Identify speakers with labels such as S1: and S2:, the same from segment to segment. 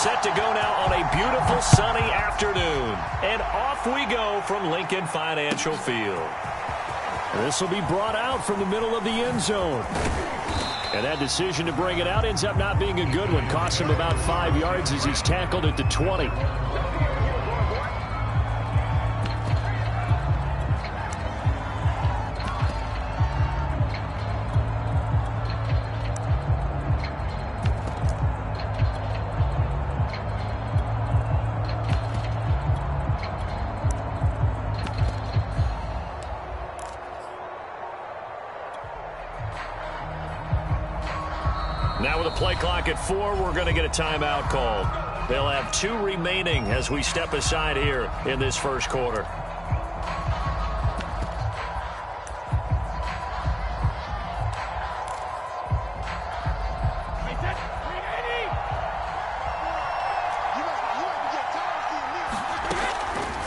S1: set to go now on a beautiful sunny afternoon. And off we go from Lincoln Financial Field. This will be brought out from the middle of the end zone. And that decision to bring it out ends up not being a good one. Costs him about 5 yards as he's tackled at the 20. Now with a play clock at 4, we're going to get a timeout called. They'll have 2 remaining as we step aside here in this first quarter.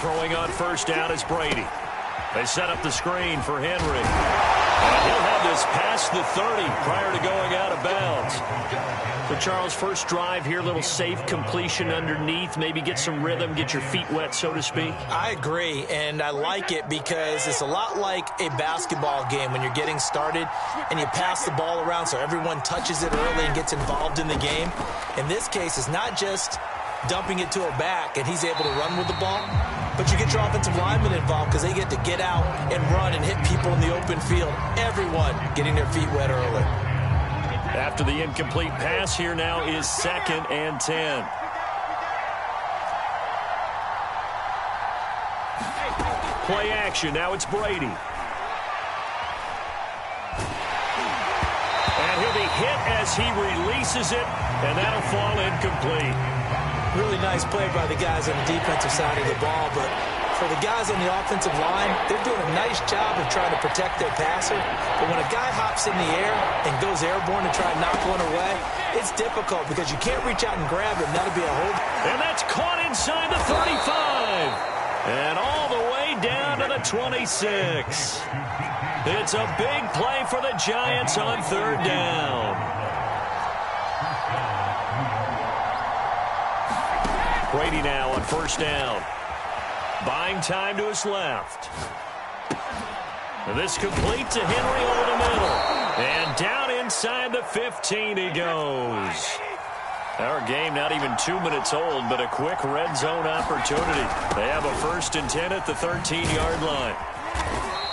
S1: Throwing on first down is Brady. They set up the screen for Henry. And he'll have this past the 30 prior to going out of bounds. So, Charles, first drive here, little safe completion underneath, maybe get some rhythm, get your feet wet, so to speak.
S2: I agree, and I like it because it's a lot like a basketball game when you're getting started and you pass the ball around so everyone touches it early and gets involved in the game. In this case, it's not just dumping it to a back and he's able to run with the ball, but you get your offensive linemen involved because they get to get out and run and hit people in the open field. Everyone getting their feet wet early.
S1: After the incomplete pass, here now is 2nd and 10. Play action. Now it's Brady. And he'll be hit as he releases it, and that'll fall incomplete.
S2: Really nice play by the guys on the defensive side of the ball, but for the guys on the offensive line, they're doing a nice job of trying to protect their passer. But when a guy hops in the air and goes airborne to try and knock one away, it's difficult because you can't reach out and grab it, and that'll be a hold.
S1: And that's caught inside the 35. And all the way down to the 26. It's a big play for the Giants on 3rd down. Brady now on 1st down. Buying time to his left. And this complete to Henry over the middle. And down inside the 15 he goes. Our game not even 2 minutes old, but a quick red zone opportunity. They have a 1st and 10 at the 13-yard line.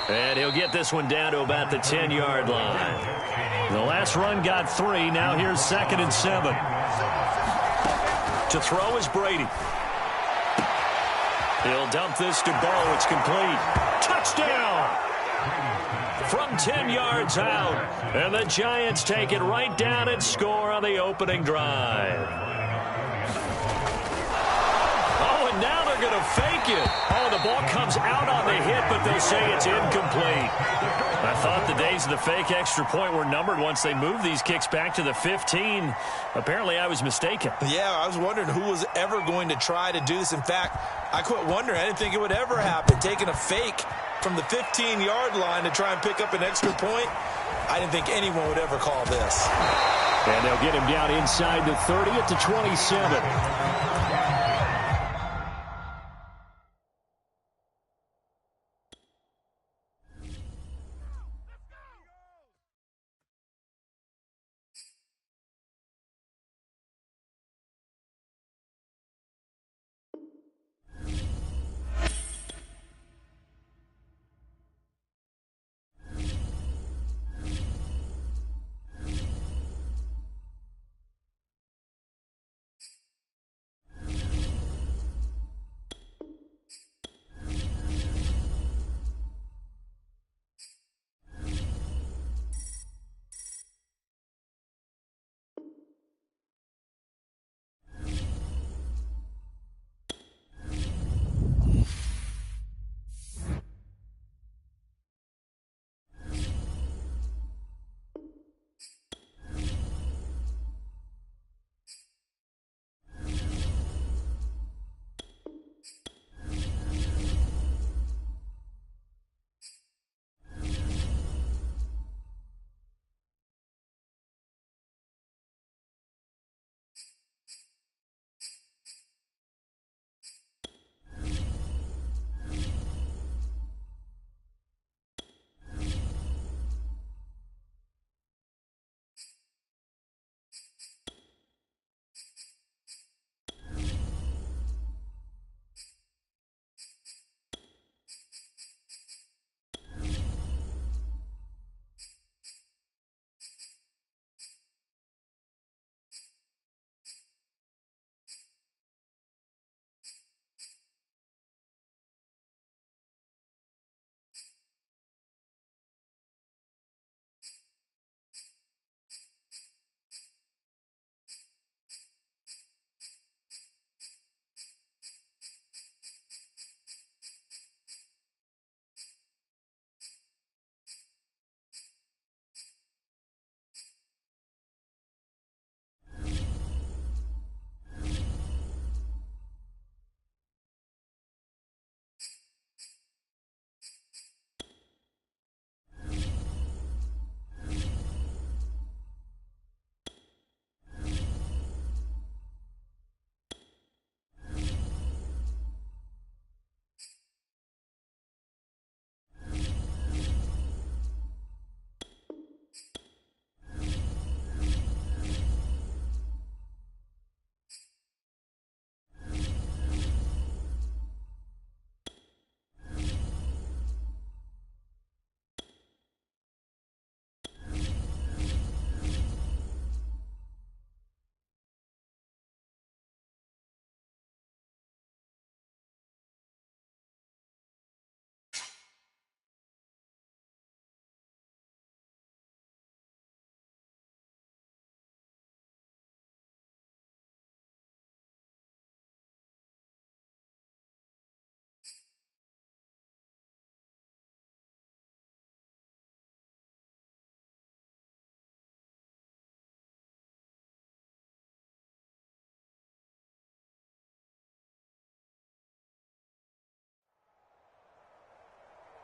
S1: And he'll get this one down to about the 10-yard line. The last run got 3. Now here's 2nd and 7. To throw is Brady. He'll dump this to Bo. It's complete. Touchdown! From 10 yards out. And the Giants take it right down and score on the opening drive. Oh, and now they're going to fake it. Oh, the ball comes out on the hit, but they'll say it's incomplete. I thought the days of the fake extra point were numbered once they moved these kicks back to the 15. Apparently, I was mistaken.
S2: Yeah, I was wondering who was ever going to try to do this. In fact, I quit wondering. I didn't think it would ever happen. Taking a fake from the 15-yard line to try and pick up an extra point, I didn't think anyone would ever call this.
S1: And they'll get him down inside the 30 at the 27.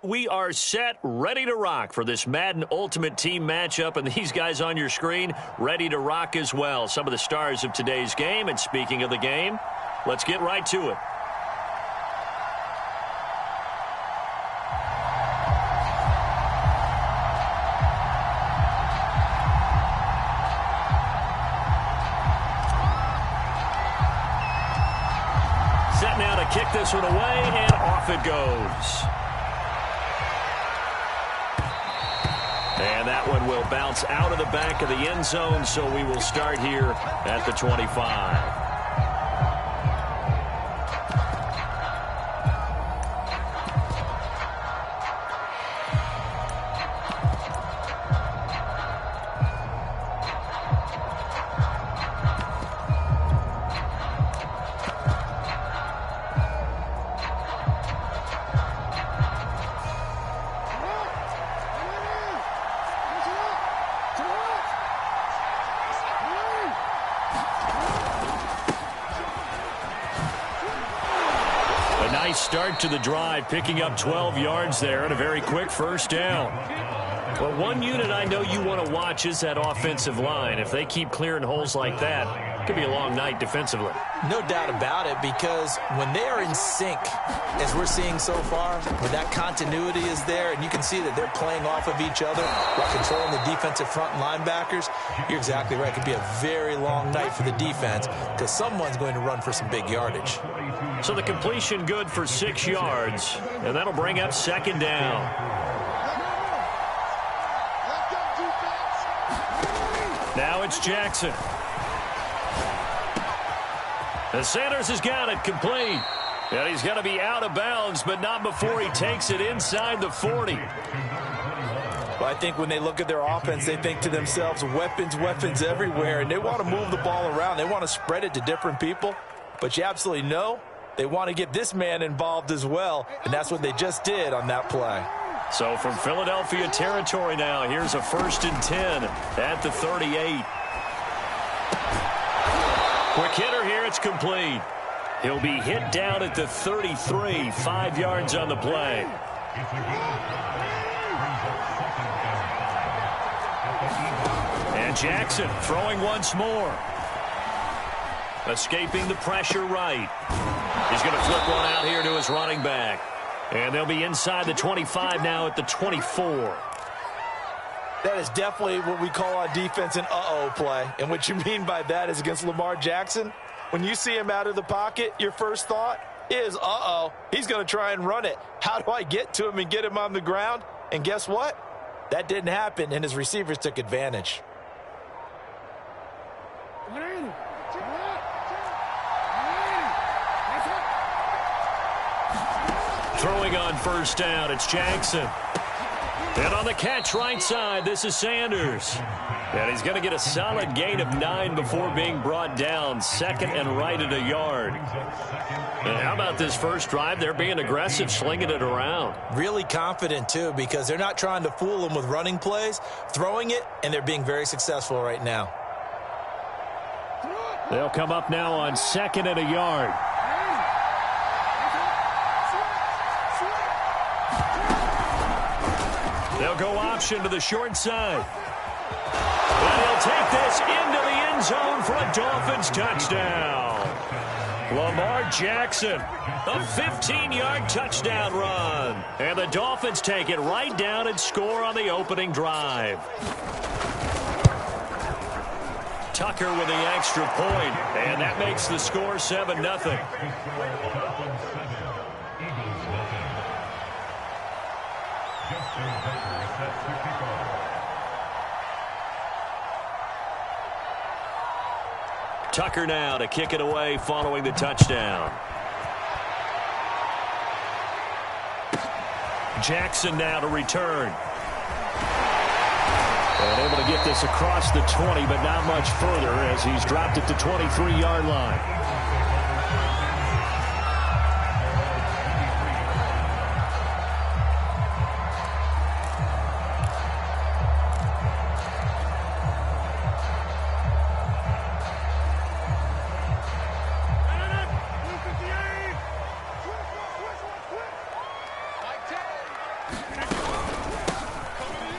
S1: We are set, ready to rock for this Madden Ultimate Team matchup, and these guys on your screen ready to rock as well. Some of the stars of today's game, and speaking of the game, let's get right to it. Set now to kick this one away, and off it goes. And that one will bounce out of the back of the end zone, so we will start here at the 25. Start to the drive, picking up 12 yards there and a very quick first down. Well, one unit I know you want to watch is that offensive line. If they keep clearing holes like that, it could be a long night defensively.
S2: No doubt about it, because when they are in sync, as we're seeing so far, when that continuity is there, and you can see that they're playing off of each other while controlling the defensive front linebackers, you're exactly right. It could be a very long night for the defense because someone's going to run for some big yardage.
S1: So the completion good for 6 yards, and that'll bring up second down. Now it's Jackson. And Sanders has got it complete. And he's going to be out of bounds, but not before he takes it inside the 40.
S2: Well, I think when they look at their offense, they think to themselves, weapons, weapons everywhere, and they want to move the ball around. They want to spread it to different people, but you absolutely know they want to get this man involved as well, and that's what they just did on that play.
S1: So from Philadelphia territory now, here's a 1st and 10 at the 38. Quick hitter here, it's complete. He'll be hit down at the 33, 5 yards on the play. And Jackson throwing once more. Escaping the pressure right. He's going to flip one out here to his running back. And they'll be inside the 25 now at the 24.
S2: That is definitely what we call on defense an uh-oh play. And what you mean by that is against Lamar Jackson, when you see him out of the pocket, your first thought is, uh-oh, he's going to try and run it. How do I get to him and get him on the ground? And guess what? That didn't happen, and his receivers took advantage.
S1: Throwing on first down, it's Jackson. And on the catch right side, this is Sanders. And he's going to get a solid gain of 9 before being brought down. Second and right at a yard. And how about this first drive? They're being aggressive, slinging it around.
S2: Really confident, too, because they're not trying to fool them with running plays, throwing it, and they're being very successful right now.
S1: They'll come up now on 2nd and a yard. They'll go option to the short side. And he'll take this into the end zone for a Dolphins touchdown. Lamar Jackson, a 15-yard touchdown run. And the Dolphins take it right down and score on the opening drive. Tucker with the extra point, and that makes the score 7-0. Tucker now to kick it away following the touchdown. Jackson now to return. And able to get this across the 20, but not much further as he's dropped it to 23-yard line.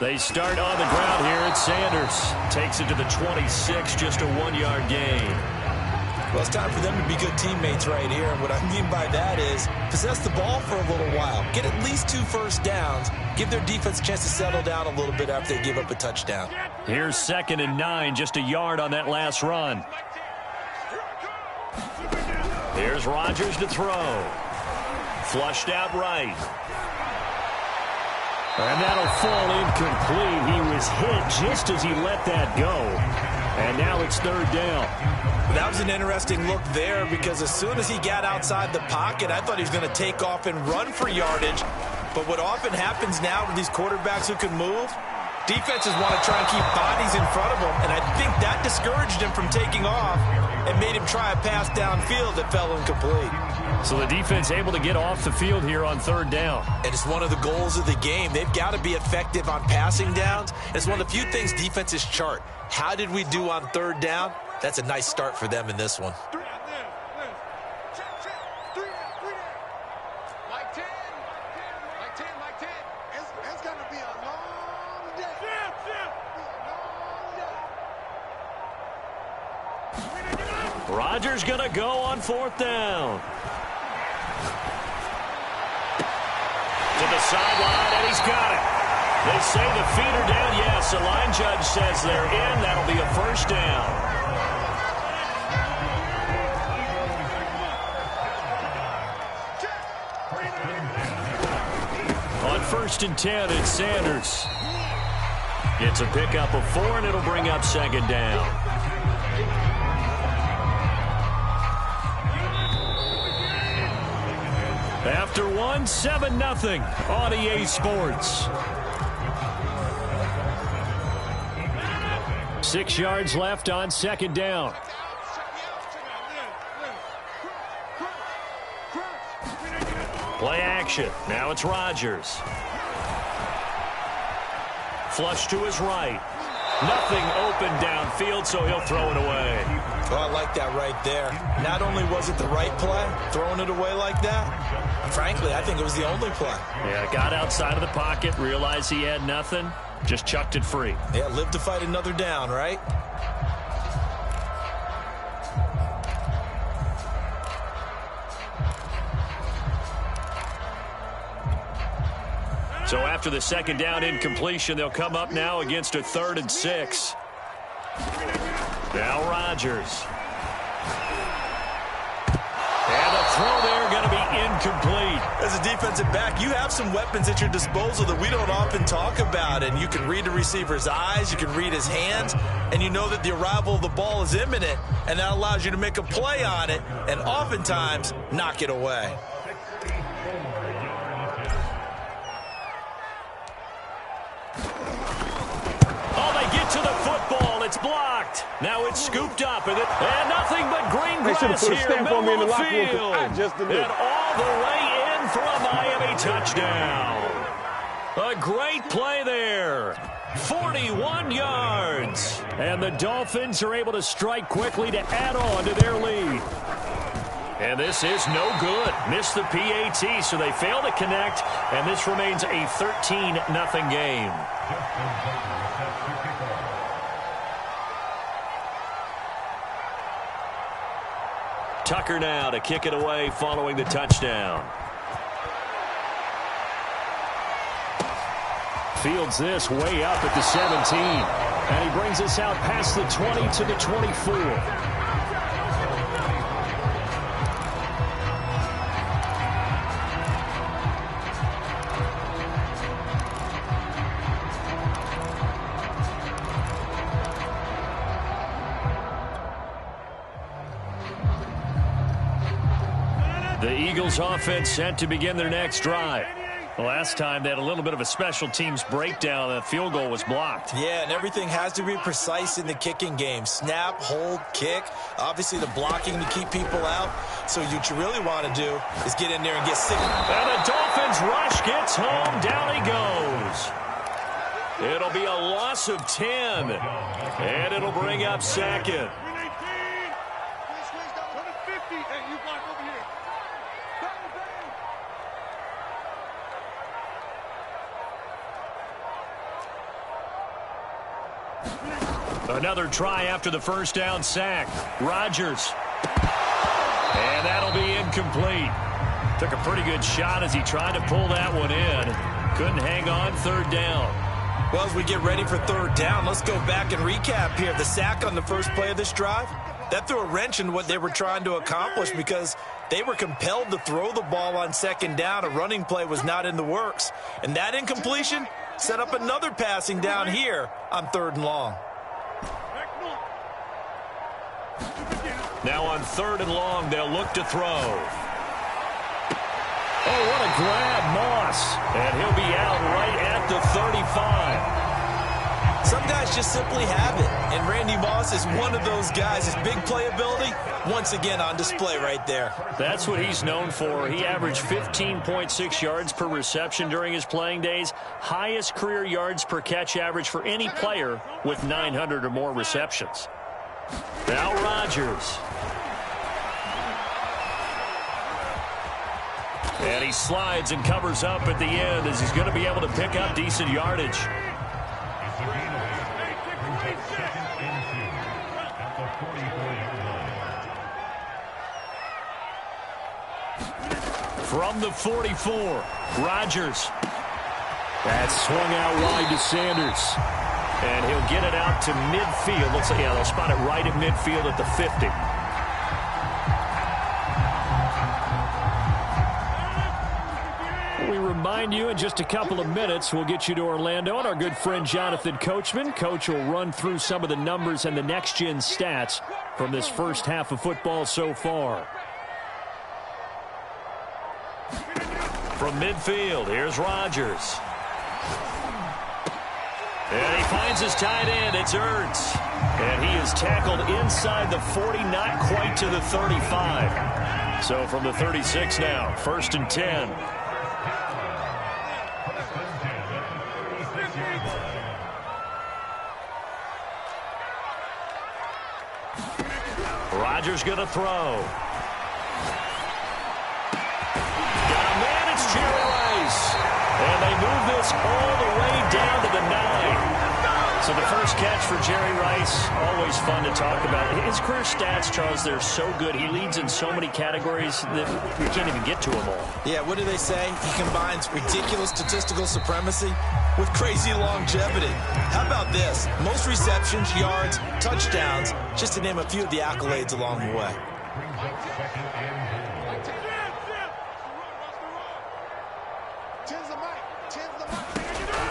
S1: They start on the ground here, and Sanders takes it to the 26, just a 1-yard gain.
S2: Well, it's time for them to be good teammates right here. And what I mean by that is possess the ball for a little while. Get at least 2 first downs. Give their defense a chance to settle down a little bit after they give up a touchdown.
S1: Here's 2nd and 9, just a yard on that last run. Here's Rodgers to throw. Flushed out right. And that'll fall incomplete. He was hit just as he let that go. And now it's 3rd down.
S2: That was an interesting look there because as soon as he got outside the pocket, I thought he was going to take off and run for yardage. But what often happens now with these quarterbacks who can move, defenses want to try and keep bodies in front of them. And I think that discouraged him from taking off and made him try a pass downfield that fell incomplete.
S1: So the defense able to get off the field here on 3rd down.
S2: And it's one of the goals of the game. They've got to be effective on passing downs. It's one of the few things defenses chart. How did we do on 3rd down? That's a nice start for them in this one.
S1: Rodgers going to go on 4th down. To the sideline, and he's got it. They say the feet are down. Yes, the line judge says they're in. That'll be a 1st down. On 1st and 10, it's Sanders. It's a pickup of 4, and it'll bring up 2nd down. After 1, 7-0 on EA Sports. 6 yards left on 2nd down. Play action. Now it's Rodgers. Flush to his right. Nothing open downfield, so he'll throw it away.
S2: Oh, I like that right there. Not only was it the right play, throwing it away like that, frankly, I think it was the only play.
S1: Yeah, got outside of the pocket, realized he had nothing, just chucked it free.
S2: Yeah, live to fight another down, right?
S1: So after the 2nd down incompletion, they'll come up now against a 3rd and 6. Now Rodgers. And the throw there going to be incomplete.
S2: As a defensive back, you have some weapons at your disposal that we don't often talk about. And you can read the receiver's eyes, you can read his hands, and you know that the arrival of the ball is imminent, and that allows you to make a play on it and oftentimes knock it away.
S1: To the football, it's blocked. Now it's scooped up, and nothing but green grass here, middle of the field. And all the way in for a Miami touchdown. A great play there. 41 yards. And the Dolphins are able to strike quickly to add on to their lead. And this is no good. Missed the PAT, so they fail to connect, and this remains a 13-0 game. Tucker now to kick it away following the touchdown. Fields this way up at the 17. And he brings us out past the 20 to the 24. The Eagles offense set to begin their next drive. The last time they had a little bit of a special teams breakdown. The field goal was blocked.
S2: Yeah, and everything has to be precise in the kicking game. Snap, hold, kick. Obviously the blocking to keep people out. So what you really want to do is get in there and get sick.
S1: And the Dolphins rush gets home. Down he goes. It'll be a loss of 10. And it'll bring up 2nd. Another try after the first down sack. Rodgers. And that'll be incomplete. Took a pretty good shot as he tried to pull that one in. Couldn't hang on, third down.
S2: Well, as we get ready for third down, let's go back and recap here. The sack on the first play of this drive, that threw a wrench in what they were trying to accomplish because they were compelled to throw the ball on second down. A running play was not in the works. And that incompletion set up another passing down here on third and long.
S1: Now on third and long, they'll look to throw. Oh, what a grab, Moss. And he'll be out right at the 35.
S2: Some guys just simply have it. And Randy Moss is one of those guys. His big playability, once again on display right there.
S1: That's what he's known for. He averaged 15.6 yards per reception during his playing days. Highest career yards per catch average for any player with 900 or more receptions. Now Rodgers. And he slides and covers up at the end as he's going to be able to pick up decent yardage. From the 44, Rodgers. That's swung out wide to Sanders. And he'll get it out to midfield. Looks like, yeah, they'll spot it right at midfield at the 50. We remind you in just a couple of minutes, we'll get you to Orlando and our good friend Jonathan Coachman. Coach will run through some of the numbers and the next-gen stats from this first half of football so far. From midfield, here's Rodgers. And he finds his tight end. It's Ertz. And he is tackled inside the 40, not quite to the 35. So from the 36 now, 1st and 10. Rodgers going to throw. Got a man, it's Jerry Rice. And they move this all the way down to the 9. So the first catch for Jerry Rice, always fun to talk about. His career stats, Charles, they're so good. He leads in so many categories that we can't even get to them all.
S2: Yeah, what do they say? He combines ridiculous statistical supremacy with crazy longevity. How about this? Most receptions, yards, touchdowns, just to name a few of the accolades along the way.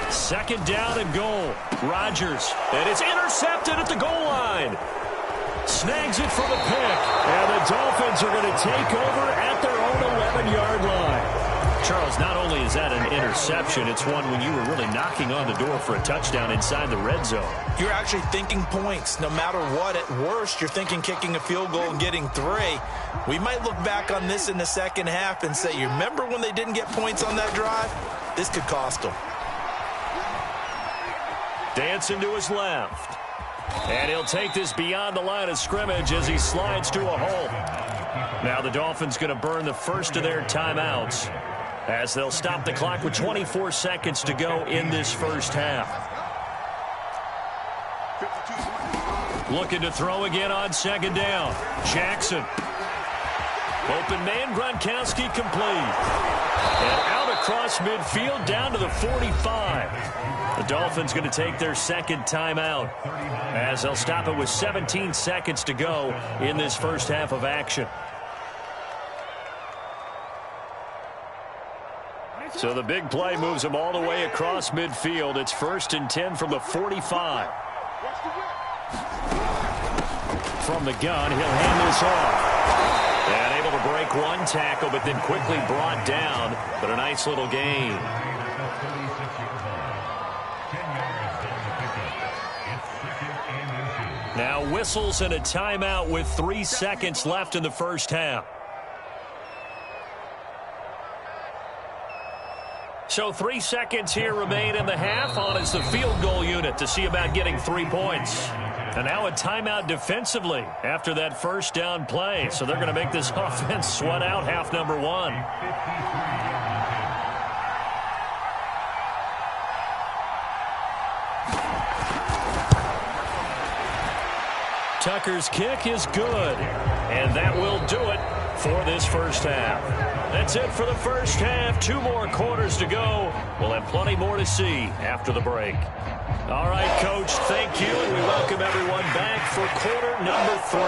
S1: Second down and goal. Rodgers. And it's intercepted at the goal line. Snags it for the pick. And the Dolphins are going to take over at their own 11-yard line. Charles, not only is that an interception, it's one when you were really knocking on the door for a touchdown inside the red zone.
S2: You're actually thinking points. No matter what, at worst, you're thinking kicking a field goal and getting 3. We might look back on this in the second half and say, you remember when they didn't get points on that drive? This could cost them.
S1: Dancing to his left. And he'll take this beyond the line of scrimmage as he slides to a halt. Now the Dolphins going to burn the first of their timeouts as they'll stop the clock with 24 seconds to go in this first half. Looking to throw again on second down. Jackson. Open man, Gronkowski complete. And out across midfield down to the 45. The Dolphins going to take their second timeout as they'll stop it with 17 seconds to go in this first half of action. So the big play moves them all the way across midfield. It's 1st and 10 from the 45. From the gun, he'll hand this off. And able to break one tackle, but then quickly brought down. But a nice little gain. Now whistles and a timeout with 3 seconds left in the first half. So 3 seconds here remain in the half. On is the field goal unit to see about getting 3 points. And now a timeout defensively after that first down play. So they're going to make this offense sweat out half number 1. Tucker's kick is good, and that will do it for this first half. That's it for the first half. 2 more quarters to go. We'll have plenty more to see after the break. All right, Coach, thank you, and we welcome everyone back for quarter number 3.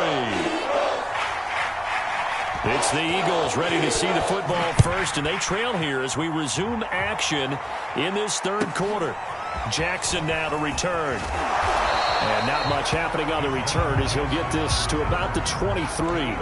S1: It's the Eagles ready to see the football first, and they trail here as we resume action in this third quarter. Jackson now to return. And not much happening on the return as he'll get this to about the 23.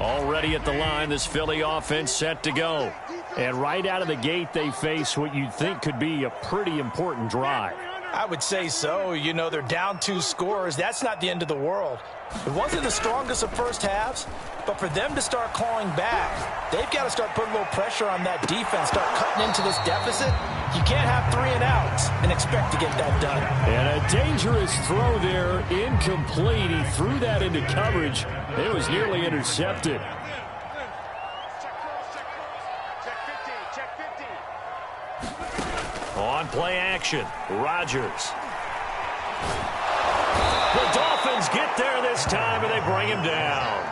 S1: Already at the line, this Philly offense set to go. And right out of the gate, they face what you'd think could be a pretty important drive.
S2: I would say so. You know, they're down 2 scores. That's not the end of the world. It wasn't the strongest of first halves, but for them to start clawing back, they've got to start putting a little pressure on that defense, start cutting into this deficit. You can't have 3 and outs and expect to get that done.
S1: And a dangerous throw there, incomplete. He threw that into coverage. It was nearly intercepted. On play action, Rodgers. The Dolphins get there this time, and they bring him down.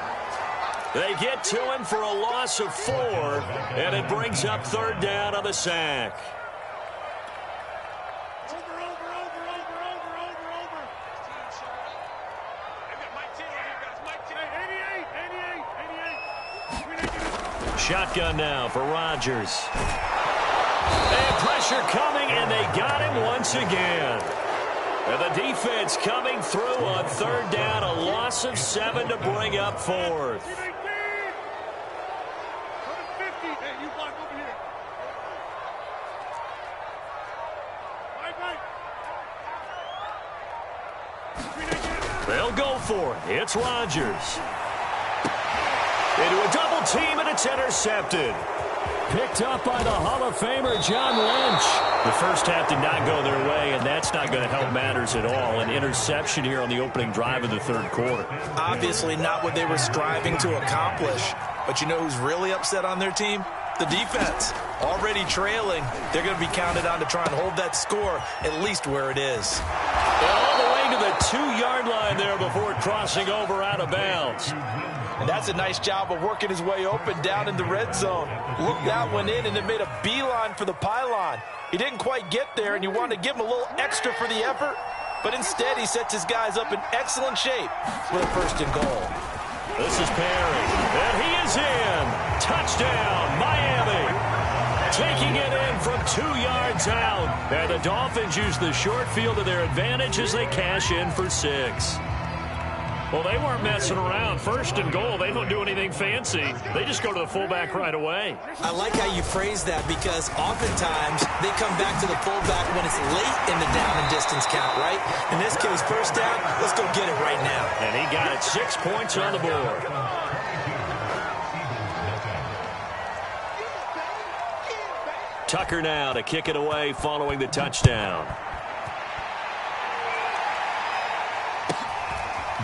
S1: They get to him for a loss of 4, and it brings up third down on the sack. Shotgun now for Rodgers. And pressure coming, and they got him once again. And the defense coming through on third down, a loss of 7 to bring up fourth. They'll go for it. It's Rodgers. Into a double team, and it's intercepted. Picked up by the Hall of Famer, John Lynch. The first half did not go their way, and that's not going to help matters at all. An interception here on the opening drive of the third quarter.
S2: Obviously not what they were striving to accomplish. But you know who's really upset on their team? The defense. Already trailing. They're going to be counted on to try and hold that score at least where it is.
S1: And all the way to the 2-yard line there before crossing over out of bounds.
S2: And that's a nice job of working his way open down in the red zone. Looked that one in and then made a beeline for the pylon. He didn't quite get there, and you wanted to give him a little extra for the effort. But instead, he sets his guys up in excellent shape for the first and goal.
S1: This is Perry, and he is in. Touchdown, Miami. Taking it in from 2 yards out. And the Dolphins use the short field to their advantage as they cash in for 6. Well, they weren't messing around. First and goal, they don't do anything fancy. They just go to the fullback right away.
S2: I like how you phrase that because oftentimes they come back to the fullback when it's late in the down and distance count, right? In this case, first down, let's go get it right now.
S1: And he got it. 6 points on the board. Tucker now to kick it away following the touchdown.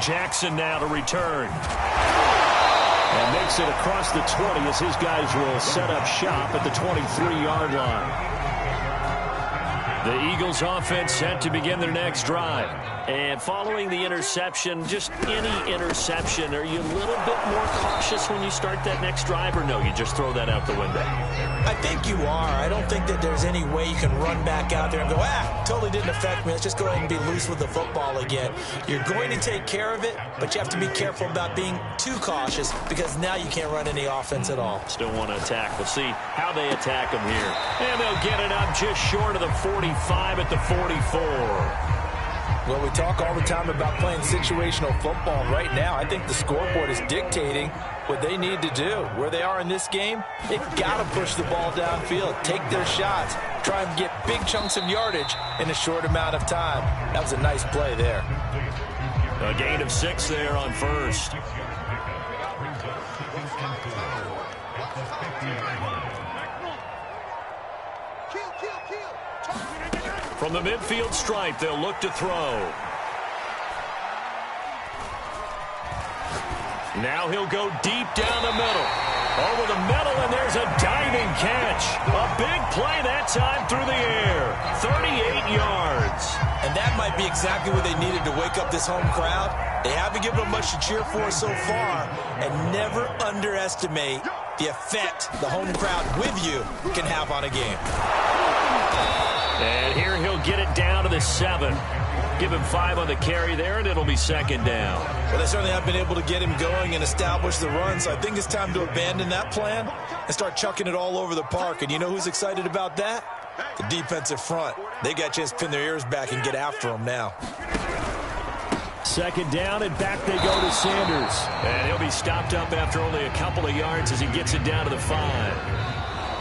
S1: Jackson now to return. And makes it across the 20 as his guys will set up shop at the 23-yard line. The Eagles offense set to begin their next drive. And following the interception, just any interception, are you a little bit more cautious when you start that next drive, or no, you just throw that out the window?
S2: I think you are. I don't think that there's any way you can run back out there and go, totally didn't affect me. Let's just go ahead and be loose with the football again. You're going to take care of it, but you have to be careful about being too cautious because now you can't run any offense at all.
S1: Still want to attack. We'll see how they attack them here. And they'll get it up just short of the 45 at the 44.
S2: Well, we talk all the time about playing situational football. Right now, I think the scoreboard is dictating what they need to do. Where they are in this game, they've got to push the ball downfield, take their shots, try and get big chunks of yardage in a short amount of time. That was a nice play there.
S1: A gain of 6 there on first. From the midfield stripe, they'll look to throw. Now he'll go deep down the middle. Over the middle, and there's a diving catch. A big play that time through the air. 38 yards.
S2: And that might be exactly what they needed to wake up this home crowd. They haven't given them much to cheer for so far. And never underestimate the effect the home crowd with you can have on a game.
S1: And here he'll get it down to the 7. Give him 5 on the carry there, and it'll be second down.
S2: Well, they certainly have been able to get him going and establish the run, so I think it's time to abandon that plan and start chucking it all over the park. And you know who's excited about that? The defensive front. They got a chance to pin their ears back and get after him now.
S1: Second down, and back they go to Sanders. And he'll be stopped up after only a couple of yards as he gets it down to the 5.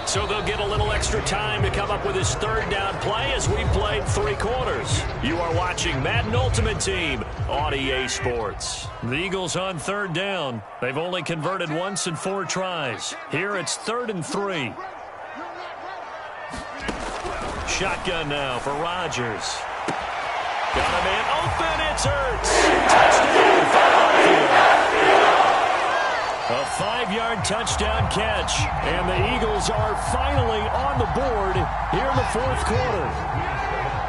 S1: So they'll get a little extra time to come up with his third down play as we played 3 quarters. You are watching Madden Ultimate Team on EA Sports. The Eagles on third down. They've only converted once in 4 tries. Here it's 3rd and 3. Shotgun now for Rodgers. Got a man open. It's Ertz. Touchdown, Philadelphia. A 5-yard touchdown catch, and the Eagles are finally on the board here in the 4th quarter.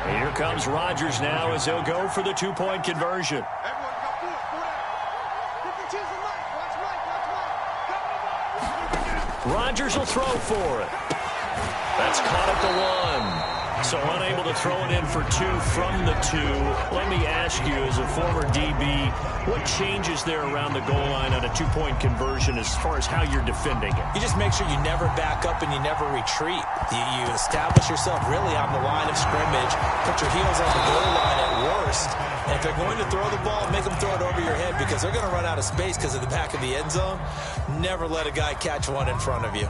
S1: And here comes Rodgers now as he'll go for the 2-point conversion. Rodgers will throw for it. That's caught at the 1. So unable to throw it in for 2 from the 2. Let me ask you, as a former DB, what changes there around the goal line on a 2-point conversion as far as how you're defending it?
S2: You just make sure you never back up and you never retreat. You establish yourself really on the line of scrimmage, put your heels on the goal line at worst, and if they're going to throw the ball, make them throw it over your head because they're going to run out of space because of the back of the end zone. Never let a guy catch one in front of you.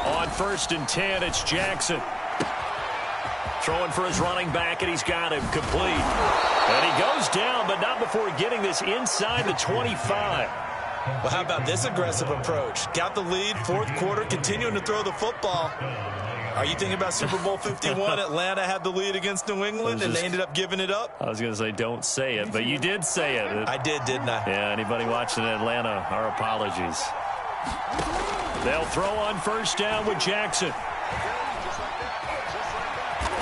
S1: On 1st and 10, it's Jackson. Throwing for his running back, and he's got him complete. And he goes down, but not before getting this inside the 25.
S2: Well, how about this aggressive approach? Got the lead, 4th quarter, continuing to throw the football. Are you thinking about Super Bowl 51? Atlanta had the lead against New England, and they ended up giving it up?
S1: I was going to say, don't say it, but you did say it.
S2: I did, didn't I?
S1: Yeah, anybody watching Atlanta, our apologies. They'll throw on 1st down with Jackson.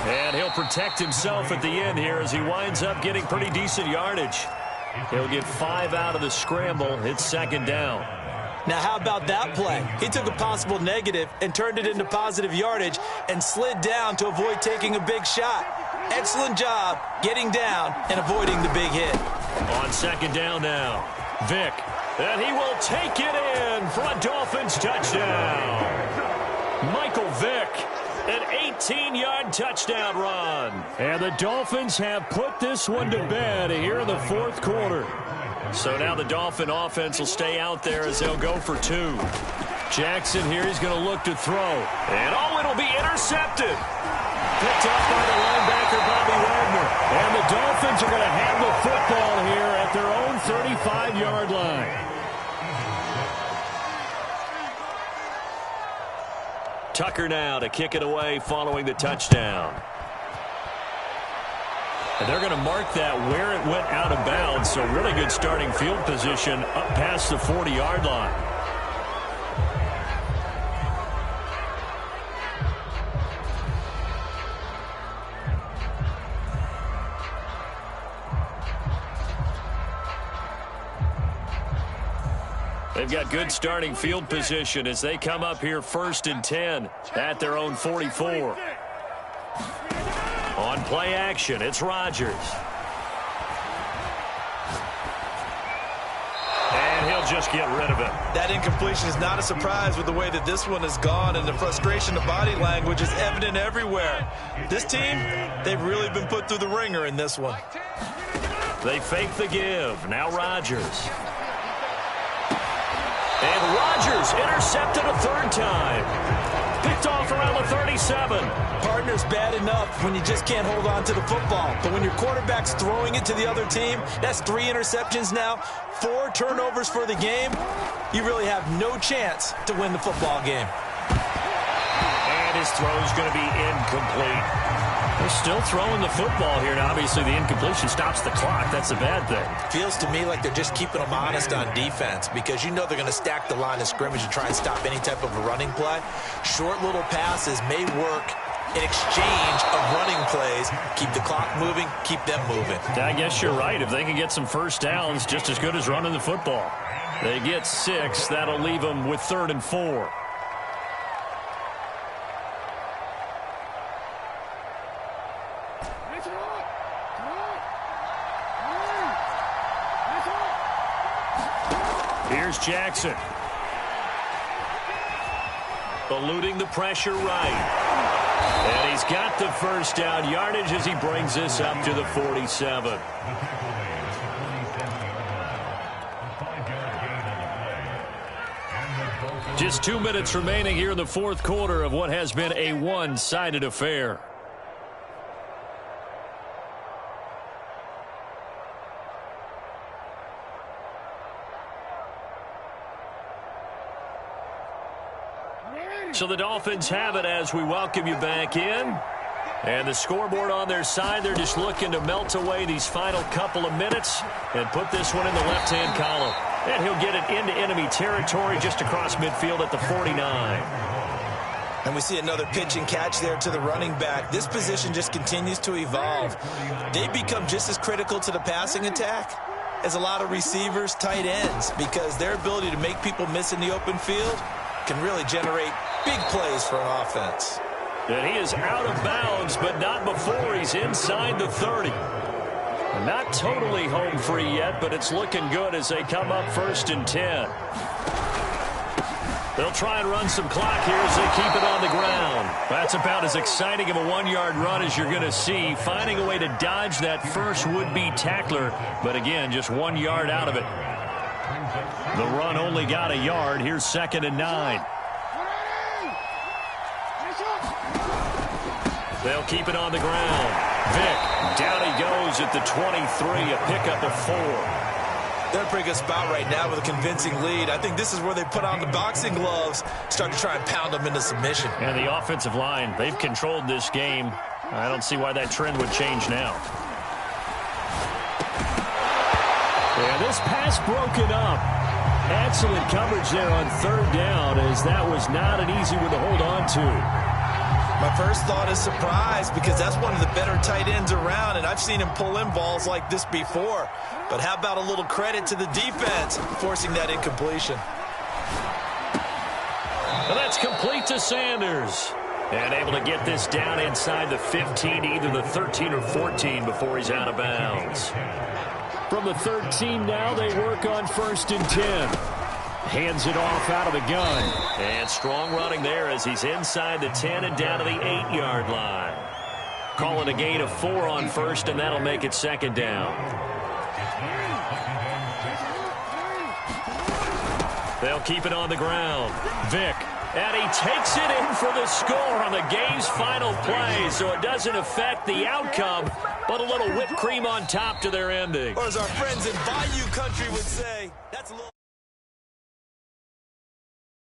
S1: And he'll protect himself at the end here as he winds up getting pretty decent yardage. He'll get 5 out of the scramble. It's 2nd down.
S2: Now, how about that play? He took a possible negative and turned it into positive yardage and slid down to avoid taking a big shot. Excellent job getting down and avoiding the big hit.
S1: On 2nd down now, Vick. And he will take it in for a Dolphins touchdown. Michael Vick, an 18-yard touchdown run. And the Dolphins have put this one to bed here in the 4th quarter. So now the Dolphin offense will stay out there as they'll go for 2. Jackson here, he's going to look to throw. And it'll be intercepted. Picked up by the linebacker, Bobby Wagner. And the Dolphins are going to have the football here at their own 35-yard line. Tucker now to kick it away following the touchdown. And they're going to mark that where it went out of bounds. So really good starting field position up past the 40-yard line. They've got good starting field position as they come up here 1st and 10 at their own 44. On play action, it's Rodgers. And he'll just get rid of it.
S2: That incompletion is not a surprise with the way that this one has gone, and the frustration, the body language is evident everywhere. This team, they've really been put through the ringer in this one.
S1: They fake the give. Now Rodgers. And Rodgers intercepted a 3rd time. Picked off around the 37.
S2: Partner's bad enough when you just can't hold on to the football. But when your quarterback's throwing it to the other team, that's 3 interceptions now, 4 turnovers for the game. You really have no chance to win the football game.
S1: And his throw's going to be incomplete. They're still throwing the football here, and obviously the incompletion stops the clock. That's a bad thing.
S2: Feels to me like they're just keeping them honest on defense because you know they're going to stack the line of scrimmage and try and stop any type of a running play. Short little passes may work in exchange of running plays. Keep the clock moving, keep them moving.
S1: I guess you're right. If they can get some first downs, just as good as running the football. They get 6. That'll leave them with 3rd and 4. Here's Jackson. Eluding the pressure right. And he's got the first down yardage as he brings this up to the 47. Just 2 minutes remaining here in the fourth quarter of what has been a one-sided affair. So the Dolphins have it as we welcome you back in. And the scoreboard on their side, they're just looking to melt away these final couple of minutes and put this one in the left-hand column. And he'll get it into enemy territory just across midfield at the 49.
S2: And we see another pitch and catch there to the running back. This position just continues to evolve. They become just as critical to the passing attack as a lot of receivers, tight ends, because their ability to make people miss in the open field can really generate big plays for an offense.
S1: And he is out of bounds, but not before he's inside the 30. Not totally home free yet, but it's looking good as they come up 1st and 10. They'll try and run some clock here as they keep it on the ground. That's about as exciting of a 1-yard run as you're going to see, finding a way to dodge that first would-be tackler, but again, just 1 yard out of it. The run only got a yard. Here's 2nd and 9. They'll keep it on the ground. Vick, down he goes at the 23, a pickup of 4.
S2: They're in a pretty good spot right now with a convincing lead. I think this is where they put on the boxing gloves, start to try and pound them into submission.
S1: And the offensive line, they've controlled this game. I don't see why that trend would change now. And this pass broken up. Excellent coverage there on 3rd down, as that was not an easy one to hold on to.
S2: My first thought is surprise, because that's one of the better tight ends around, and I've seen him pull in balls like this before. But how about a little credit to the defense forcing that incompletion?
S1: And that's complete to Sanders. And able to get this down inside the 15, either the 13 or 14 before he's out of bounds. From the 13 now, they work on 1st and 10. Hands it off out of the gun. And strong running there as he's inside the 10 and down to the 8-yard line. Calling a gain of 4 on 1st, and that'll make it 2nd down. They'll keep it on the ground. Vick. And he takes it in for the score on the game's final play, so it doesn't affect the outcome, but a little whipped cream on top to their ending.
S2: Or as our friends in Bayou Country would say, that's a little...